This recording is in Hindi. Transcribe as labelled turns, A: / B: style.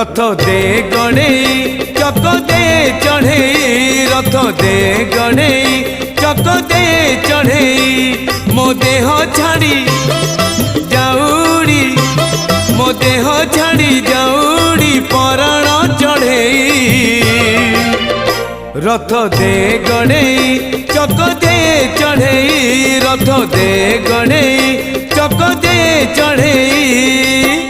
A: रथ दे गणेई चक दे चढ़ेई रथ दे गणेई चक दे चढ़ेई मो देह छाड़ी जाऊड़ी मो देह छाड़ी जाऊड़ी पराण चढ़ेई रथ दे गणेई चक दे चढ़ेई रथ दे गणेई चक दे चढ़ेई।